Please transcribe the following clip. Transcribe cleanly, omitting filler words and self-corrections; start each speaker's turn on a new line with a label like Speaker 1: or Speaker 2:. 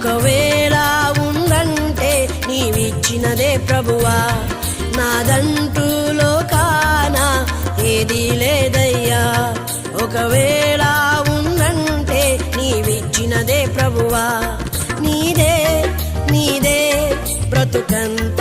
Speaker 1: ఒకవేళ ఉందంటే నీవిచ్చినదే ప్రభువా, నాదంటూ లోకాన ఏదీ లేదయ్యా. ఒకవేళ ఉందంటే నీవిచ్చినదే ప్రభువా, నీదే నీదే బ్రతుకంత